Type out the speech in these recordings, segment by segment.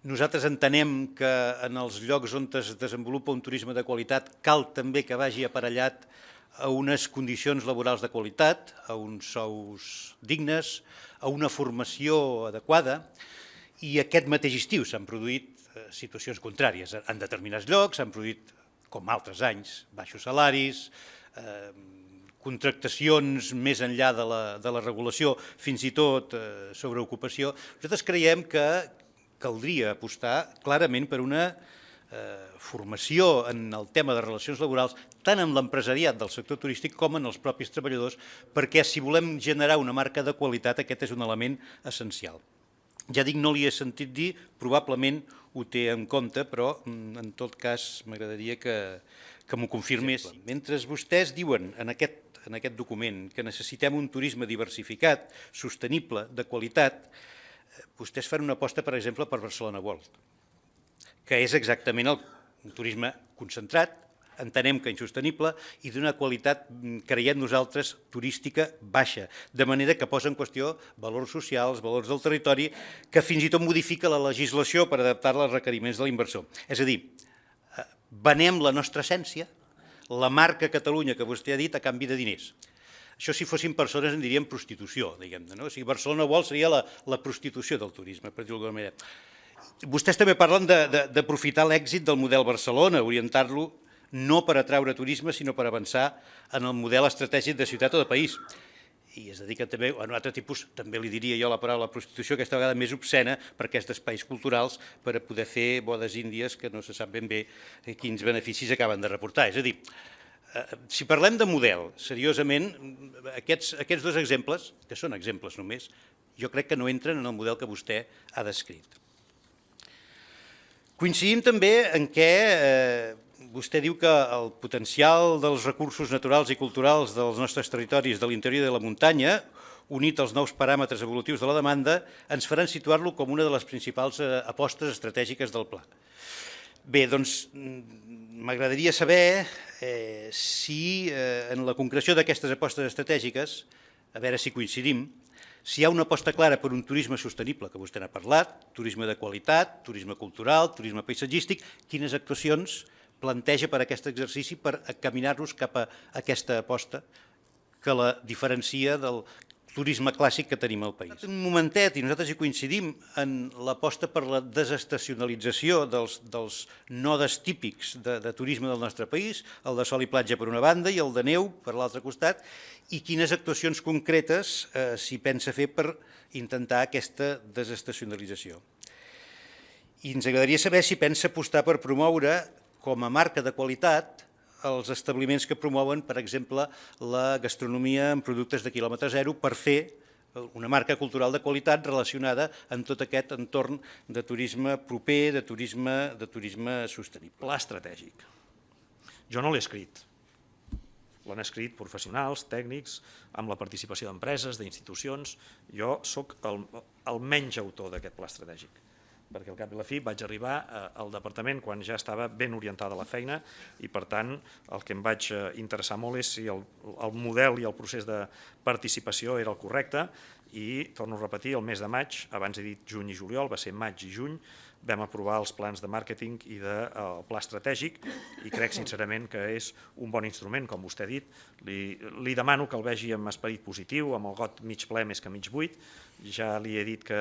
Nosaltres entenem que en els llocs on es desenvolupa un turisme de qualitat cal també que vagi aparellat a unes condicions laborals de qualitat, a uns sous dignes, a una formació adequada, i aquest mateix estiu s'han produït situacions contràries. En determinats llocs s'han produït, com altres anys, baixos salaris, contractacions més enllà de la regulació, fins i tot sobreocupació. Nosaltres creiem que caldria apostar clarament per una formació en el tema de relacions laborals, tant en l'empresariat del sector turístic com en els propis treballadors, perquè si volem generar una marca de qualitat, aquest és un element essencial. Ja dic, no li he sentit dir, probablement ho té en compte, però en tot cas m'agradaria que m'ho confirmés. Mentre vostès diuen en aquest document que necessitem un turisme diversificat, sostenible, de qualitat, vostès fan una aposta, per exemple, per Barcelona World, que és exactament un turisme concentrat, entenem que insostenible, i d'una qualitat, creiem nosaltres, turística baixa, de manera que posa en qüestió valors socials, valors del territori, que fins i tot modifica la legislació per adaptar-la als requeriments de l'inversor. És a dir, venem la nostra essència, la marca Catalunya que vostè ha dit, a canvi de diners. Això, si fossin persones, en diríem prostitució, diguem-ne, no? O sigui, Barcelona World seria la prostitució del turisme, per dir-ho d'alguna manera. Vostès també parlen d'aprofitar l'èxit del model Barcelona, orientar-lo no per atraure turisme, sinó per avançar en el model estratègic de ciutat o de país. I es dedica també a un altre tipus, també li diria jo la paraula prostitució, aquesta vegada més obscena, per aquests espais culturals, per a poder fer bodes índies que no se sap ben bé quins beneficis acaben de reportar. És a dir, si parlem de model, seriosament, aquests dos exemples, que són exemples només, jo crec que no entren en el model que vostè ha descrit. Coincidim també en què vostè diu que el potencial dels recursos naturals i culturals dels nostres territoris de l'interior i de la muntanya, unit als nous paràmetres evolutius de la demanda, ens faran situar-lo com una de les principals apostes estratègiques del pla. Bé, doncs m'agradaria saber si en la concreció d'aquestes apostes estratègiques, a veure si coincidim, si hi ha una aposta clara per un turisme sostenible, que vostè n'ha parlat, turisme de qualitat, turisme cultural, turisme paisatgístic, quines actuacions planteja per aquest exercici per encaminar-nos cap a aquesta aposta que la diferencia del turisme clàssic que tenim al país. Un momentet, i nosaltres hi coincidim, en l'aposta per la desestacionalització dels nodes típics de turisme del nostre país, el de sol i platja per una banda i el de neu per l'altre costat, i quines actuacions concretes s'hi pensa fer per intentar aquesta desestacionalització. I ens agradaria saber si pensa apostar per promoure com a marca de qualitat els establiments que promouen, per exemple, la gastronomia amb productes de quilòmetre zero per fer una marca cultural de qualitat relacionada amb tot aquest entorn de turisme proper, de turisme sostenible. Pla estratègic. Jo no l'he escrit. L'han escrit professionals, tècnics, amb la participació d'empreses, d'institucions. Jo sóc el menys autor d'aquest pla estratègic, perquè al cap i a la fi vaig arribar al departament quan ja estava ben orientada la feina i, per tant, el que em vaig interessar molt és si el model i el procés de participació era el correcte i, torno a repetir, el mes de maig, abans he dit juny i juliol, va ser maig i juny, vam aprovar els plans de màrqueting i del pla estratègic i crec sincerament que és un bon instrument, com vostè ha dit. Li demano que el vegi amb esperit positiu, amb el got mig ple més que mig buit. Ja li he dit que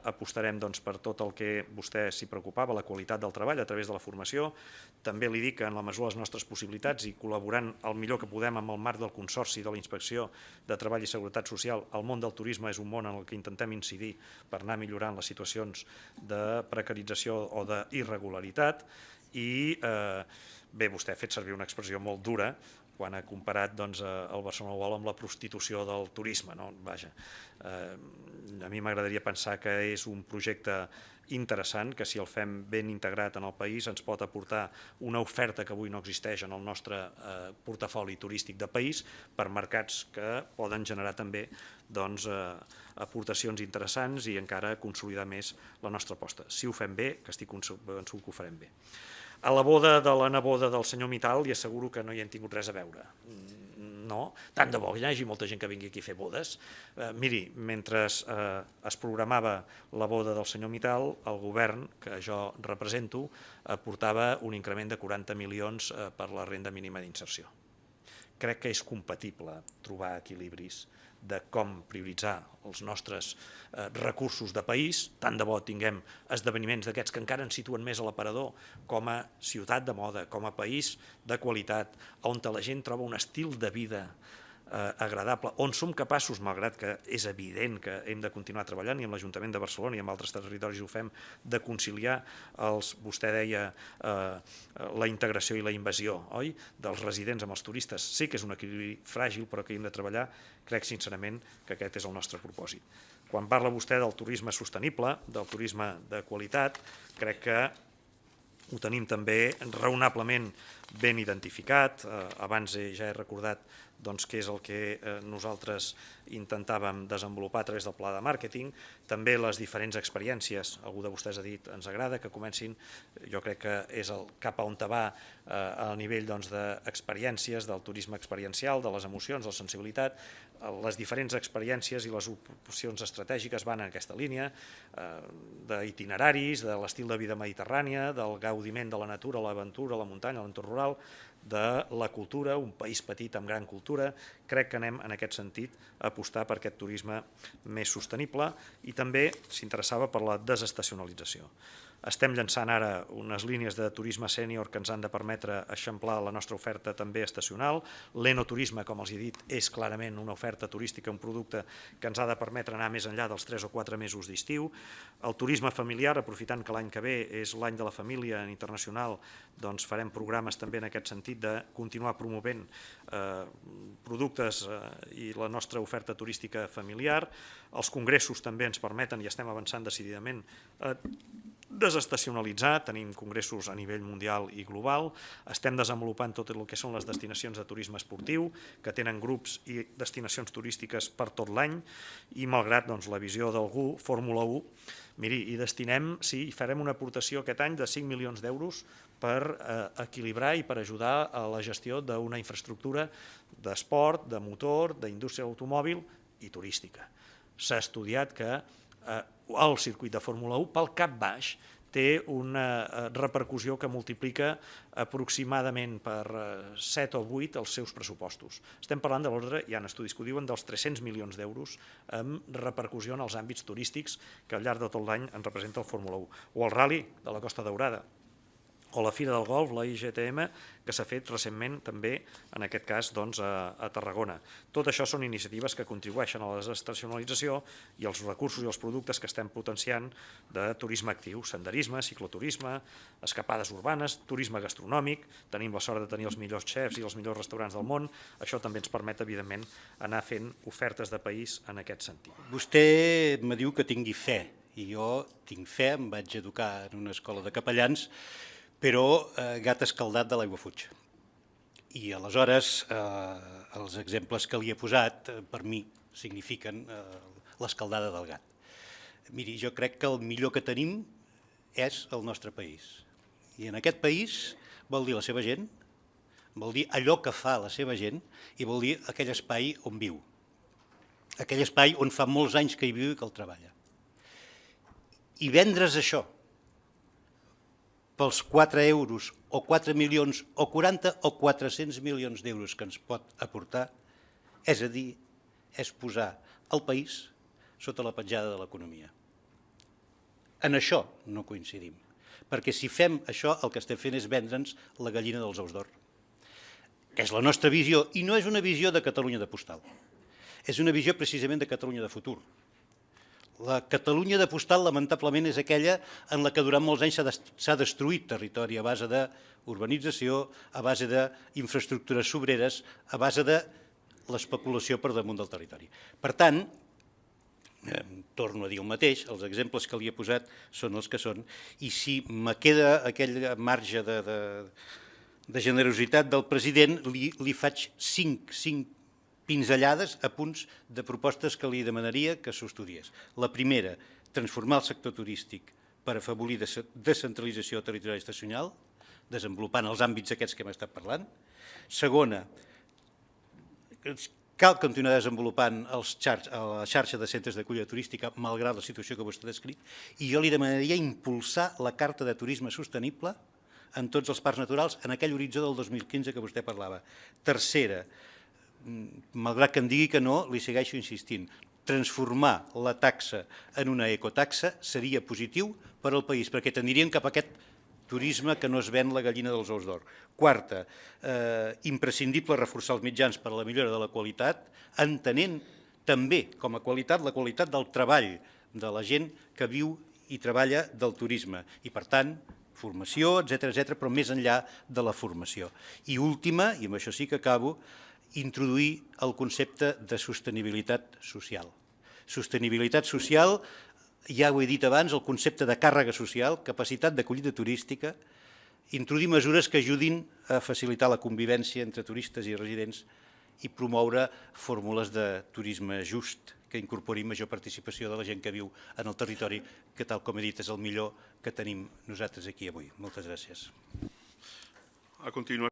apostarem per tot el que vostè s'hi preocupava, la qualitat del treball a través de la formació. També li dic que en la mesura de les nostres possibilitats i col·laborant el millor que podem amb el marc del Consorci de la Inspecció de Treball i Seguretat Social, el món del turisme és un món en el que intentem incidir per anar millorant les situacions de precarització o d'irregularitat i, bé, vostè ha fet servir una expressió molt dura quan ha comparat el Barcelona World amb la prostitució del turisme. Vaja, a mi m'agradaria pensar que és un projecte interessant, que si el fem ben integrat en el país ens pot aportar una oferta que avui no existeix en el nostre portafoli turístic de país per mercats que poden generar també aportacions interessants i encara consolidar més la nostra aposta. Si ho fem bé, que estic convençut que ho farem bé. A la boda de la neboda del senyor Mital li asseguro que no hi hem tingut res a veure. no? Tant de bo que hi hagi molta gent que vingui aquí a fer bodes. Miri, mentre es programava la boda del senyor Mital, el govern, que jo represento, aportava un increment de 40 milions per la renda mínima d'inserció. Crec que és compatible trobar equilibris de com prioritzar els nostres recursos de país, tant de bo tinguem esdeveniments d'aquests que encara ens situen més a l'aparador com a ciutat de moda, com a país de qualitat, on la gent troba un estil de vida agradable, on som capaços, malgrat que és evident que hem de continuar treballant, i amb l'Ajuntament de Barcelona i amb altres territoris ho fem, de conciliar, vostè deia, la integració i la invasió, oi?, dels residents amb els turistes. Sí que és un equilibri fràgil, però que hem de treballar. Crec sincerament que aquest és el nostre propòsit. Quan parla vostè del turisme sostenible, del turisme de qualitat, crec que ho tenim també raonablement ben identificat. Abans ja he recordat què és el que nosaltres intentàvem desenvolupar a través del pla de màrqueting. També les diferents experiències, algú de vostès ha dit, ens agrada que comencin, jo crec que és cap a on va a nivell d'experiències, del turisme experiencial, de les emocions, de la sensibilitat. Les diferents experiències i les opcions estratègiques van en aquesta línia, d'itineraris, de l'estil de vida mediterrània, del gaudiment de la natura, l'aventura, la muntanya, l'entorn rural, de la cultura, un país petit amb gran cultura. Crec que anem en aquest sentit a apostar per aquest turisme més sostenible i també s'interessava per la desestacionalització. Estem llançant ara unes línies de turisme sènior que ens han de permetre eixamplar la nostra oferta també estacional. L'enoturisme, com els he dit, és clarament una oferta turística, un producte que ens ha de permetre anar més enllà dels 3 o 4 mesos d'estiu. El turisme familiar, aprofitant que l'any que ve és l'any de la família internacional, doncs farem programes també en aquest sentit de continuar promovent productes i la nostra oferta turística familiar. Els congressos també ens permeten, i estem avançant decididament, desestacionalitzar. Tenim congressos a nivell mundial i global. Estem desenvolupant tot el que són les destinacions de turisme esportiu, que tenen grups i destinacions turístiques per tot l'any, i malgrat la visió d'algú, Fórmula 1, miri, hi destinem, sí, farem una aportació aquest any de 5 milions d'euros per equilibrar i per ajudar a la gestió d'una infraestructura d'esport, de motor, d'indústria automòbil i turística. S'ha estudiat que el circuit de Fórmula 1 pel cap baix té una repercussió que multiplica aproximadament per 7 o 8 els seus pressupostos. Estem parlant de l'ordre, hi ha estudis que ho diuen, dels 300 milions d'euros amb repercussió en els àmbits turístics que al llarg de tot l'any en representa el Fórmula 1. O el Rally de la Costa Daurada, o la Fira del Golf, la IGTM, que s'ha fet recentment també, en aquest cas, a Tarragona. Tot això són iniciatives que contribueixen a la desestacionalització i els recursos i els productes que estem potenciant de turisme actiu, senderisme, cicloturisme, escapades urbanes, turisme gastronòmic. Tenim la sort de tenir els millors xefs i els millors restaurants del món. Això també ens permet, evidentment, anar fent ofertes de país en aquest sentit. Vostè me diu que tingui fe, i jo tinc fe, em vaig educar en una escola de capellans, però gat escaldat de l'aigua fuig. I aleshores els exemples que li he posat per mi signifiquen l'escaldada del gat. Miri, jo crec que el millor que tenim és el nostre país. I en aquest país vol dir la seva gent, vol dir allò que fa la seva gent i vol dir aquell espai on viu. Aquell espai on fa molts anys que hi viu i que el treballa. I vendre's això pels 4 euros o 4 milions o 40 o 400 milions d'euros que ens pot aportar, és a dir, és posar el país sota la petjada de l'economia. En això no coincidim, perquè si fem això el que estem fent és vendre'ns la gallina dels ous d'or. És la nostra visió i no és una visió de Catalunya de postal, és una visió precisament de Catalunya de futur. La Catalunya de postal, lamentablement, és aquella en la que durant molts anys s'ha destruït territori a base d'urbanització, a base d'infraestructures sobreres, a base de l'especulació per damunt del territori. Per tant, torno a dir el mateix, els exemples que li he posat són els que són, i si me queda aquell marge de generositat del president, li faig 5 pinzellades a punts de propostes que li demanaria que s'estudiés. La primera, transformar el sector turístic per afavorir descentralització territorial i estacional, desenvolupant els àmbits aquests que hem estat parlant. Segona, cal continuar desenvolupant la xarxa de centres d'acollida turística, malgrat la situació que vostè ha descrit, i jo li demanaria impulsar la Carta de Turisme Sostenible en tots els parcs naturals en aquell horitzó del 2015 que vostè parlava. Tercera, malgrat que em digui que no, li segueixo insistint, transformar la taxa en una ecotaxa seria positiu per al país, perquè tendiríem cap a aquest turisme que no es ven la gallina dels ous d'or. Quarta, imprescindible reforçar els mitjans per a la millora de la qualitat, entenent també com a qualitat la qualitat del treball de la gent que viu i treballa del turisme. I per tant, formació, etcètera, però més enllà de la formació. I última, i amb això sí que acabo, introduir el concepte de sostenibilitat social. Sostenibilitat social, ja ho he dit abans, el concepte de càrrega social, capacitat d'acollida turística, introduir mesures que ajudin a facilitar la convivència entre turistes i residents i promoure fórmules de turisme just que incorpori major participació de la gent que viu en el territori, que tal com he dit és el millor que tenim nosaltres aquí avui. Moltes gràcies. A continuació.